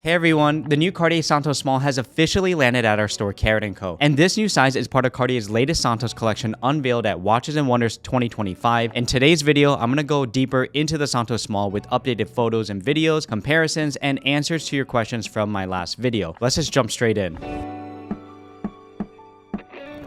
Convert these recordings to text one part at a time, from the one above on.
Hey everyone, the new Cartier Santos Small has officially landed at our store Carat Co. And this new size is part of Cartier's latest Santos collection unveiled at Watches and Wonders 2025. In today's video, I'm going to go deeper into the Santos Small with updated photos and videos, comparisons, and answers to your questions from my last video. Let's just jump straight in.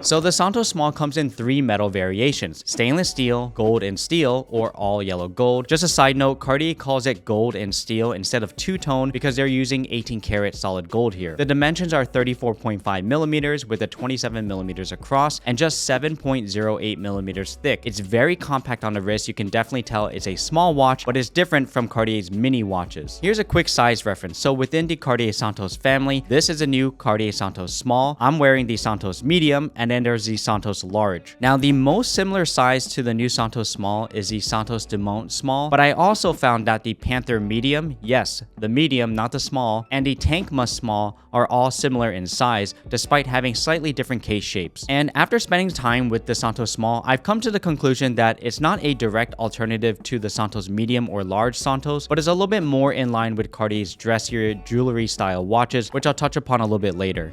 So the Santos Small comes in 3 metal variations: stainless steel, gold and steel, or all yellow gold. Just a side note, Cartier calls it gold and steel instead of two-tone because they're using 18 karat solid gold here. The dimensions are 34.5 millimeters with a 27 millimeters across and just 7.08 millimeters thick. It's very compact on the wrist. You can definitely tell it's a small watch, but it's different from Cartier's mini watches. Here's a quick size reference. So within the Cartier Santos family, this is a new Cartier Santos Small. I'm wearing the Santos Medium, and then there's the Santos Large. Now, the most similar size to the new Santos Small is the Santos Dumont Small, but I also found that the Panther Medium, yes, the medium, not the small, and the Tank Must Small are all similar in size, despite having slightly different case shapes. And after spending time with the Santos Small, I've come to the conclusion that it's not a direct alternative to the Santos Medium or Large Santos, but is a little bit more in line with Cartier's dressier jewelry style watches, which I'll touch upon a little bit later.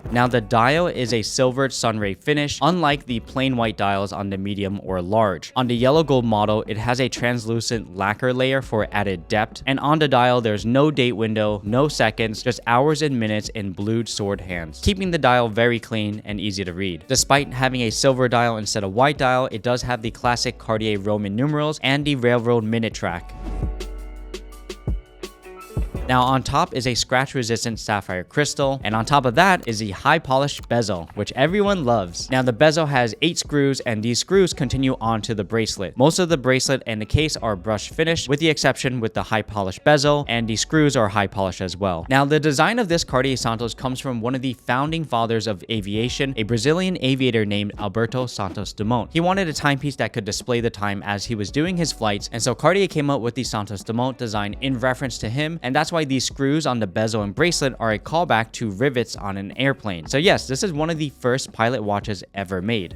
Now, the dial is a silvered sunray finish, unlike the plain white dials on the medium or large. On the yellow gold model, it has a translucent lacquer layer for added depth, and on the dial, there's no date window, no seconds, just hours and minutes in blued sword hands, keeping the dial very clean and easy to read. Despite having a silver dial instead of white dial, it does have the classic Cartier Roman numerals and the railroad minute track. Now, on top is a scratch-resistant sapphire crystal, and on top of that is the high-polished bezel, which everyone loves. Now, the bezel has 8 screws, and these screws continue onto the bracelet. Most of the bracelet and the case are brush finished, with the exception with the high-polished bezel, and the screws are high-polished as well. Now, the design of this Cartier Santos comes from one of the founding fathers of aviation, a Brazilian aviator named Alberto Santos Dumont. He wanted a timepiece that could display the time as he was doing his flights, and so Cartier came up with the Santos Dumont design in reference to him, and that's why these screws on the bezel and bracelet are a callback to rivets on an airplane. So yes, this is one of the first pilot watches ever made.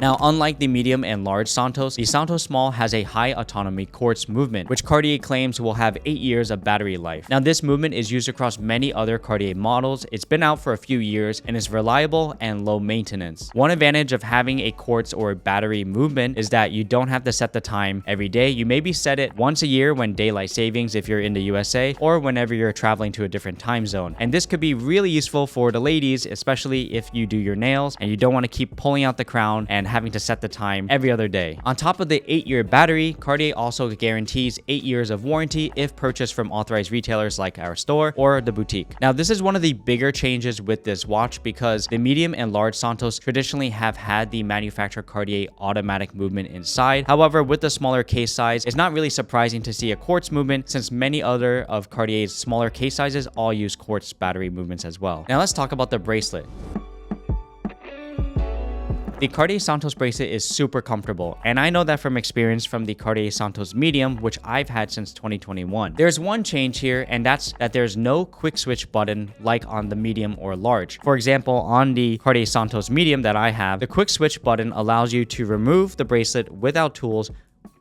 Now, unlike the medium and large Santos, the Santos Small has a high autonomy quartz movement, which Cartier claims will have 8 years of battery life. Now, this movement is used across many other Cartier models. It's been out for a few years and is reliable and low maintenance. One advantage of having a quartz or battery movement is that you don't have to set the time every day. You maybe set it once a year when daylight savings if you're in the USA, or whenever you're traveling to a different time zone. And this could be really useful for the ladies, especially if you do your nails and you don't want to keep pulling out the crown and having to set the time every other day. On top of the 8-year battery, Cartier also guarantees 8 years of warranty if purchased from authorized retailers like our store or the boutique. Now, this is one of the bigger changes with this watch because the medium and large Santos traditionally have had the manufacturer Cartier automatic movement inside. However, with the smaller case size, it's not really surprising to see a quartz movement since many other of Cartier's smaller case sizes all use quartz battery movements as well. Now, let's talk about the bracelet. The Cartier Santos bracelet is super comfortable, and I know that from experience from the Cartier Santos Medium, which I've had since 2021. There's one change here, and that's that there's no quick switch button like on the medium or large. For example, on the Cartier Santos Medium that I have, the quick switch button allows you to remove the bracelet without tools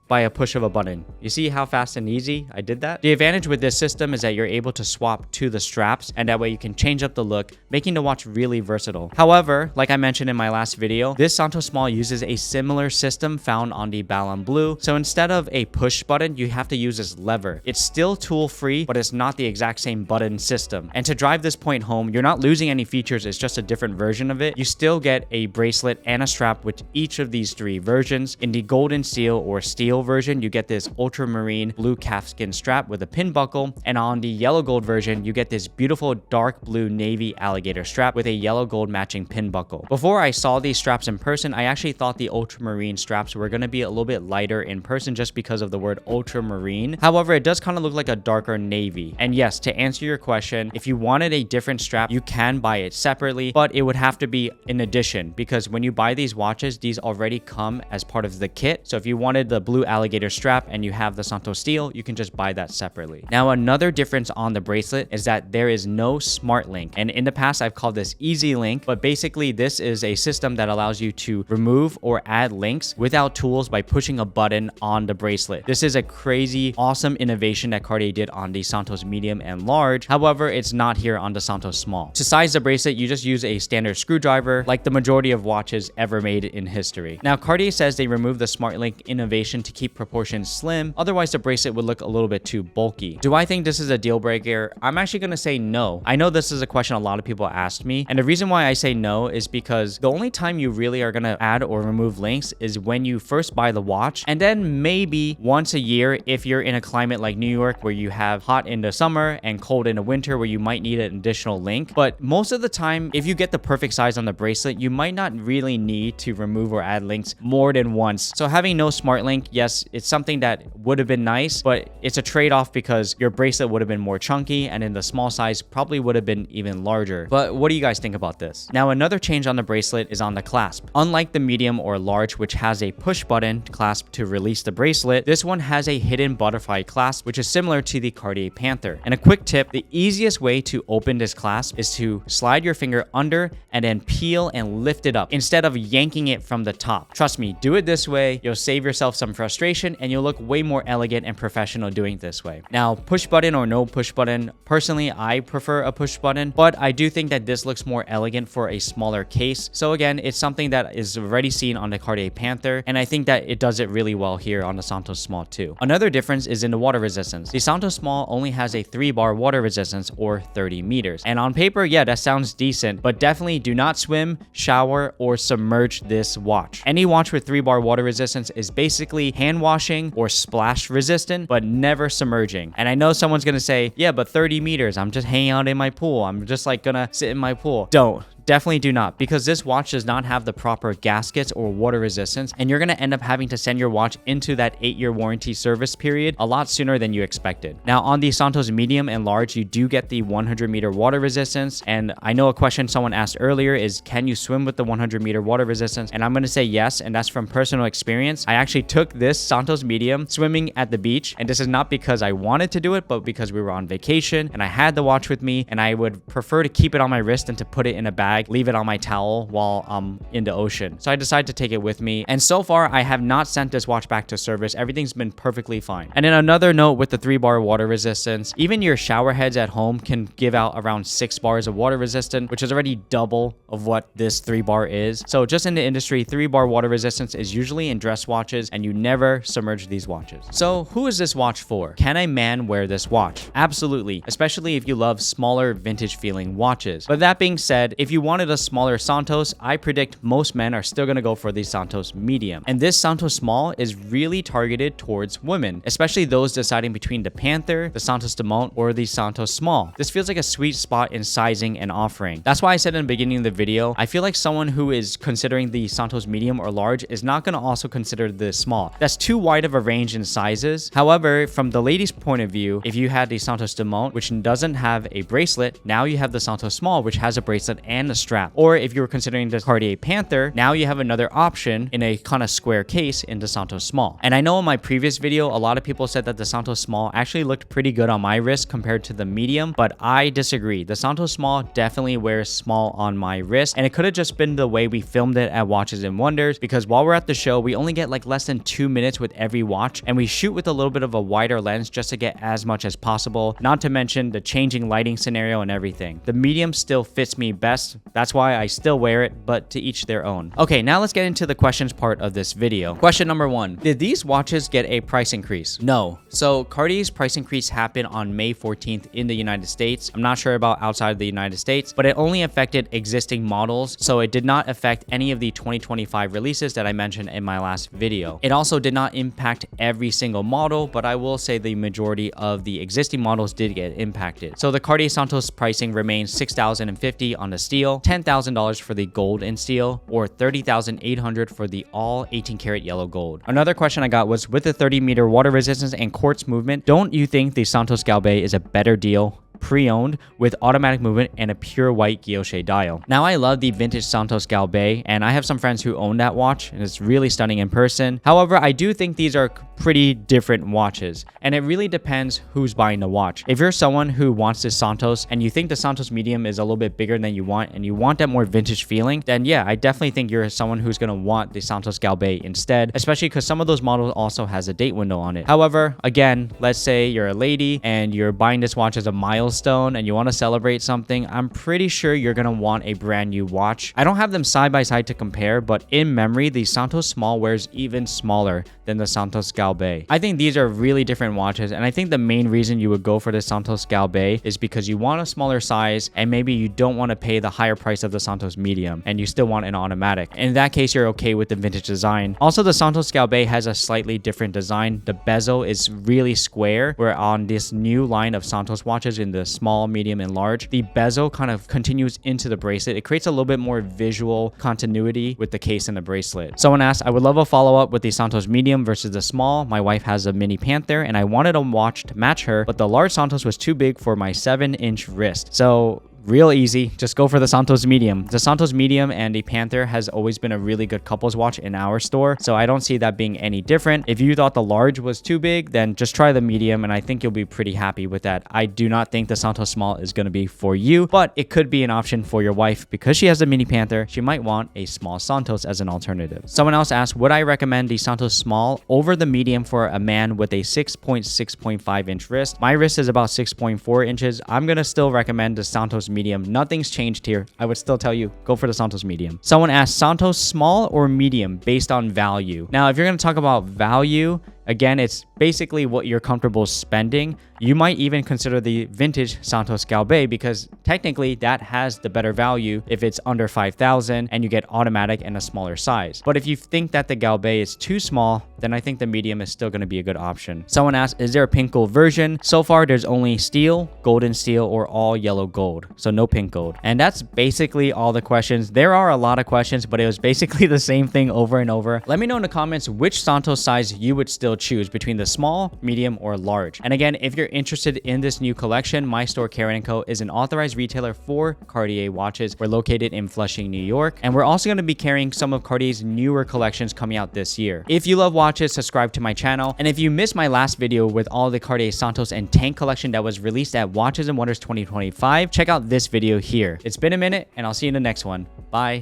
by a push of a button. You see how fast and easy I did that? The advantage with this system is that you're able to swap to the straps, and that way you can change up the look, making the watch really versatile. However, like I mentioned in my last video, this Santos Small uses a similar system found on the Ballon Bleu. So instead of a push button, you have to use this lever. It's still tool free, but it's not the exact same button system. And to drive this point home, you're not losing any features, it's just a different version of it. You still get a bracelet and a strap with each of these 3 versions. In the golden steel or steel version, you get this ultramarine blue calfskin strap with a pin buckle, and on the yellow gold version, you get this beautiful dark blue navy alligator strap with a yellow gold matching pin buckle. Before I saw these straps in person, I actually thought the ultramarine straps were going to be a little bit lighter in person just because of the word ultramarine. However, it does kind of look like a darker navy. And yes, to answer your question, if you wanted a different strap, you can buy it separately, but it would have to be in addition, because when you buy these watches, these already come as part of the kit. So if you wanted the blue alligator strap and you have the Santos steel, you can just buy that separately. Now, another difference on the bracelet is that there is no smart link. And in the past, I've called this easy link, but basically this is a system that allows you to remove or add links without tools by pushing a button on the bracelet. This is a crazy, awesome innovation that Cartier did on the Santos medium and large. However, it's not here on the Santos small. To size the bracelet, you just use a standard screwdriver like the majority of watches ever made in history. Now, Cartier says they removed the smart link innovation to keep proportions slim. Otherwise, the bracelet would look a little bit too bulky. Do I think this is a deal breaker? I'm actually going to say no. I know this is a question a lot of people asked me, and the reason why I say no is because the only time you really are going to add or remove links is when you first buy the watch, and then maybe once a year if you're in a climate like New York where you have hot in the summer and cold in the winter where you might need an additional link. But most of the time, if you get the perfect size on the bracelet, you might not really need to remove or add links more than once. So having no smart link, yes, it's something that would have been nice, but it's a trade-off because your bracelet would have been more chunky, and in the small size probably would have been even larger. But what do you guys think about this? Now, another change on the bracelet is on the clasp. Unlike the medium or large, which has a push button clasp to release the bracelet, this one has a hidden butterfly clasp, which is similar to the Cartier Panther. And a quick tip, the easiest way to open this clasp is to slide your finger under and then peel and lift it up instead of yanking it from the top. Trust me, do it this way, you'll save yourself some frustration and you'll look way more elegant and professional doing it this way. Now, push button or no push button, personally, I prefer a push button, but I do think that this looks more elegant for a smaller case. So again, it's something that is already seen on the Cartier Panther, and I think that it does it really well here on the Santos Small too. Another difference is in the water resistance. The Santos Small only has a 3-bar water resistance or 30 meters. And on paper, yeah, that sounds decent, but definitely do not swim, shower, or submerge this watch. Any watch with 3-bar water resistance is basically hand washing or splash resistant, but never submerging. And I know someone's gonna say, yeah, but 30 meters, I'm just hanging out in my pool. I'm just like gonna sit in my pool. Don't. Definitely do not, because this watch does not have the proper gaskets or water resistance, and you're going to end up having to send your watch into that 8-year warranty service period a lot sooner than you expected. Now, on the Santos medium and large, you do get the 100-meter water resistance, and I know a question someone asked earlier is, can you swim with the 100-meter water resistance? And I'm going to say yes, and that's from personal experience. I actually took this Santos medium swimming at the beach, and this is not because I wanted to do it, but because we were on vacation, and I had the watch with me, and I would prefer to keep it on my wrist than to put it in a bag, leave it on my towel while I'm in the ocean. So I decided to take it with me. And so far, I have not sent this watch back to service. Everything's been perfectly fine. And then another note with the 3-bar water resistance, even your shower heads at home can give out around 6 bars of water resistance, which is already double of what this 3-bar is. So just in the industry, 3-bar water resistance is usually in dress watches, and you never submerge these watches. So who is this watch for? Can a man wear this watch? Absolutely, especially if you love smaller vintage feeling watches. But that being said, if you wanted a smaller Santos, I predict most men are still gonna go for the Santos medium. And this Santos Small is really targeted towards women, especially those deciding between the Panther, the Santos Dumont, or the Santos Small. This feels like a sweet spot in sizing and offering. That's why I said in the beginning of the video, I feel like someone who is considering the Santos medium or large is not gonna also consider the small. That's too wide of a range in sizes. However, from the ladies' point of view, if you had the Santos Dumont, which doesn't have a bracelet, now you have the Santos Small, which has a bracelet and a strap. Or if you were considering the Cartier Panther, now you have another option in a kind of square case in the Santos Small. And I know in my previous video, a lot of people said that the Santos Small actually looked pretty good on my wrist compared to the medium, but I disagree. The Santos Small definitely wears small on my wrist, and it could have just been the way we filmed it at Watches and Wonders, because while we're at the show, we only get like less than 2 minutes with every watch, and we shoot with a little bit of a wider lens just to get as much as possible, not to mention the changing lighting scenario and everything. The medium still fits me best. That's why I still wear it, but to each their own. Okay, now let's get into the questions part of this video. Question number 1. Did these watches get a price increase? No. So Cartier's price increase happened on May 14th in the United States. I'm not sure about outside of the United States, but it only affected existing models, so it did not affect any of the 2025 releases that I mentioned in my last video. It also did not impact every single model, but I will say the majority of the existing models did get impacted. So the Cartier Santos pricing remains $6,050 on the steel, $10,000 for the gold in steel, or $30,800 for the all 18 karat yellow gold. Another question I got was, with the 30-meter water resistance and quartz movement, don't you think the Santos Galbe is a better deal pre-owned with automatic movement and a pure white guilloche dial? Now, I love the vintage Santos Galbe, and I have some friends who own that watch, and it's really stunning in person. However, I do think these are pretty different watches. And it really depends who's buying the watch. If you're someone who wants this Santos and you think the Santos medium is a little bit bigger than you want and you want that more vintage feeling, then yeah, I definitely think you're someone who's going to want the Santos Galbe instead, especially because some of those models also has a date window on it. However, again, let's say you're a lady and you're buying this watch as a milestone and you want to celebrate something, I'm pretty sure you're going to want a brand new watch. I don't have them side by side to compare, but in memory, the Santos Small wears even smaller than the Santos Galbe. I think these are really different watches, and I think the main reason you would go for the Santos Galbe is because you want a smaller size and maybe you don't want to pay the higher price of the Santos medium and you still want an automatic. In that case, you're okay with the vintage design. Also, the Santos Galbe has a slightly different design. The bezel is really square, where on this new line of Santos watches in the small, medium, and large, the bezel kind of continues into the bracelet. It creates a little bit more visual continuity with the case and the bracelet. Someone asked, I would love a follow-up with the Santos medium versus the small. My wife has a mini Panther and I wanted a watch to match her, but the large Santos was too big for my 7-inch wrist. So real easy, just go for the Santos medium. The Santos medium and the Panther has always been a really good couples watch in our store, so I don't see that being any different. If you thought the large was too big, then just try the medium and I think you'll be pretty happy with that. I do not think the Santos Small is going to be for you, but it could be an option for your wife. Because she has a mini Panther, she might want a small Santos as an alternative. Someone else asked, would I recommend the Santos Small over the medium for a man with a 6.6.5 inch wrist? My wrist is about 6.4 inches. I'm going to still recommend the Santos medium. Nothing's changed here. I would still tell you, go for the Santos medium. Someone asked, Santos Small or medium based on value? Now, if you're going to talk about value, again, it's basically what you're comfortable spending. You might even consider the vintage Santos Galbe because technically that has the better value if it's under 5,000 and you get automatic and a smaller size. But if you think that the Galbe is too small, then I think the medium is still going to be a good option. Someone asked, is there a pink gold version? So far, there's only steel, golden steel, or all yellow gold. So no pink gold. And that's basically all the questions. There are a lot of questions, but it was basically the same thing over and over. Let me know in the comments which Santos size you would still choose between the small, medium, or large. And again, if you're interested in this new collection, my store Carat Co is an authorized retailer for Cartier watches. We're located in Flushing, New York, and we're also going to be carrying some of Cartier's newer collections coming out this year. If you love watches, subscribe to my channel. And if you missed my last video with all the Cartier Santos and Tank collection that was released at Watches and Wonders 2025, check out this video here. It's been a minute, and I'll see you in the next one. Bye.